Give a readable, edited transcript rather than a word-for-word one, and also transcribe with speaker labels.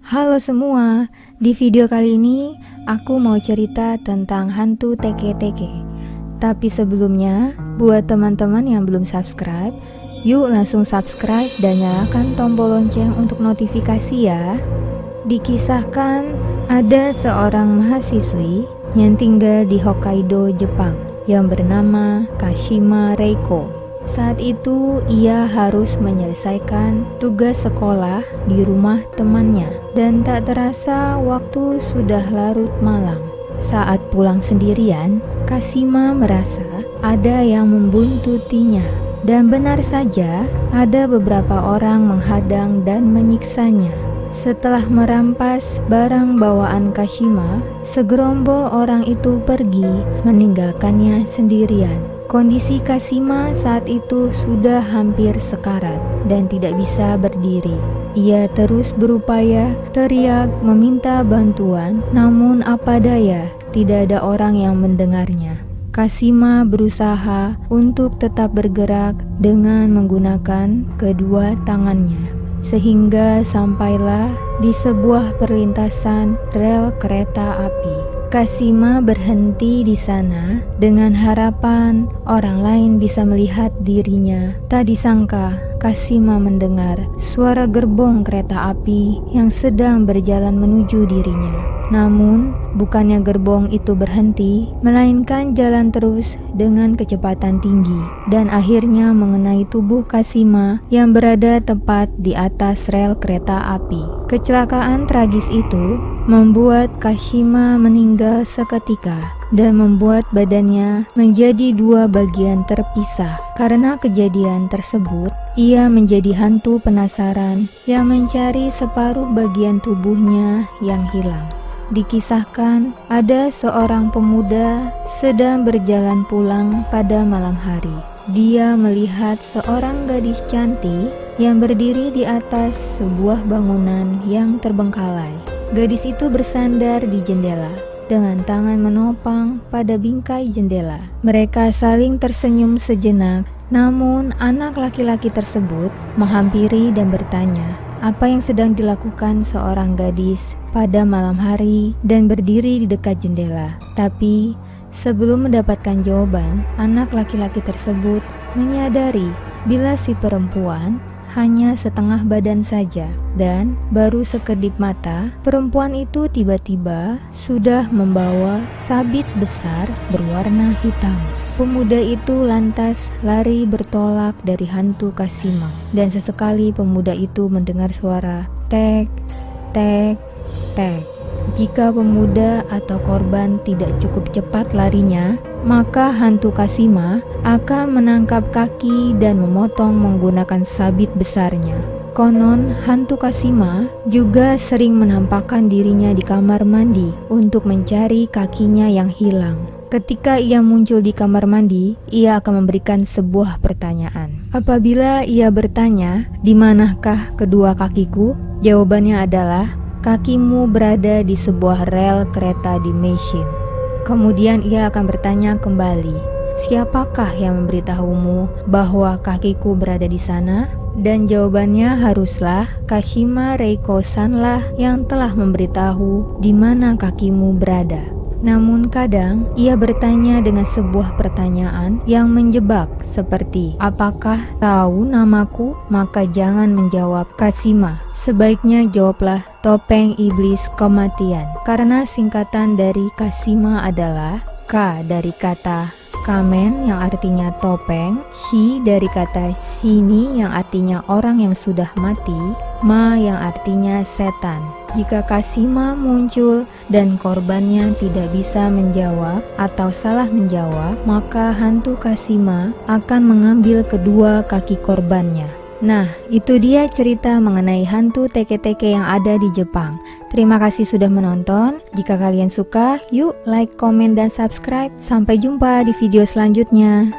Speaker 1: Halo semua, di video kali ini aku mau cerita tentang hantu teke-teke. Tapi sebelumnya, buat teman-teman yang belum subscribe, yuk langsung subscribe dan nyalakan tombol lonceng untuk notifikasi ya. Dikisahkan ada seorang mahasiswi yang tinggal di Hokkaido, Jepang, yang bernama Kashima Reiko. Saat itu ia harus menyelesaikan tugas sekolah di rumah temannya, dan tak terasa waktu sudah larut malam. Saat pulang sendirian, Kashima merasa ada yang membuntutinya, dan benar saja ada beberapa orang menghadang dan menyiksanya. Setelah merampas barang bawaan Kashima, segerombol orang itu pergi meninggalkannya sendirian. Kondisi Kashima saat itu sudah hampir sekarat dan tidak bisa berdiri. Ia terus berupaya teriak meminta bantuan, namun apa daya, tidak ada orang yang mendengarnya. Kashima berusaha untuk tetap bergerak dengan menggunakan kedua tangannya, sehingga sampailah di sebuah perlintasan rel kereta api. Kashima berhenti di sana dengan harapan orang lain bisa melihat dirinya. Tak disangka, Kashima mendengar suara gerbong kereta api yang sedang berjalan menuju dirinya. Namun, bukannya gerbong itu berhenti, melainkan jalan terus dengan kecepatan tinggi dan akhirnya mengenai tubuh Kashima yang berada tepat di atas rel kereta api. Kecelakaan tragis itu membuat Kashima meninggal seketika dan membuat badannya menjadi dua bagian terpisah. Karena kejadian tersebut, ia menjadi hantu penasaran yang mencari separuh bagian tubuhnya yang hilang. Dikisahkan ada seorang pemuda sedang berjalan pulang pada malam hari. Dia melihat seorang gadis cantik yang berdiri di atas sebuah bangunan yang terbengkalai. Gadis itu bersandar di jendela dengan tangan menopang pada bingkai jendela. Mereka saling tersenyum sejenak, namun anak laki-laki tersebut menghampiri dan bertanya apa yang sedang dilakukan seorang gadis pada malam hari dan berdiri di dekat jendela. Tapi sebelum mendapatkan jawaban, anak laki-laki tersebut menyadari bila si perempuan hanya setengah badan saja, dan baru sekedip mata perempuan itu tiba-tiba sudah membawa sabit besar berwarna hitam. Pemuda itu lantas lari bertolak dari hantu Kashima, dan sesekali pemuda itu mendengar suara tek, tek, tek. Jika pemuda atau korban tidak cukup cepat larinya, maka hantu Kashima akan menangkap kaki dan memotong menggunakan sabit besarnya. Konon, hantu Kashima juga sering menampakkan dirinya di kamar mandi untuk mencari kakinya yang hilang. Ketika ia muncul di kamar mandi, ia akan memberikan sebuah pertanyaan. Apabila ia bertanya, "Di manakah kedua kakiku?" Jawabannya adalah, "Kakimu berada di sebuah rel kereta di Meishin." Kemudian ia akan bertanya kembali, "Siapakah yang memberitahumu bahwa kakiku berada di sana?" Dan jawabannya haruslah Kashima Reiko-san lah yang telah memberitahu di mana kakimu berada. Namun kadang ia bertanya dengan sebuah pertanyaan yang menjebak seperti, "Apakah tahu namaku?" Maka jangan menjawab Kashima. Sebaiknya jawablah topeng iblis kematian. Karena singkatan dari Kashima adalah K dari kata kamen yang artinya topeng, shi dari kata shini yang artinya orang yang sudah mati, ma yang artinya setan. Jika Kashima muncul dan korbannya tidak bisa menjawab atau salah menjawab, maka hantu Kashima akan mengambil kedua kaki korbannya. Nah, itu dia cerita mengenai hantu teke-teke yang ada di Jepang. Terima kasih sudah menonton. Jika kalian suka, yuk like, komen, dan subscribe. Sampai jumpa di video selanjutnya.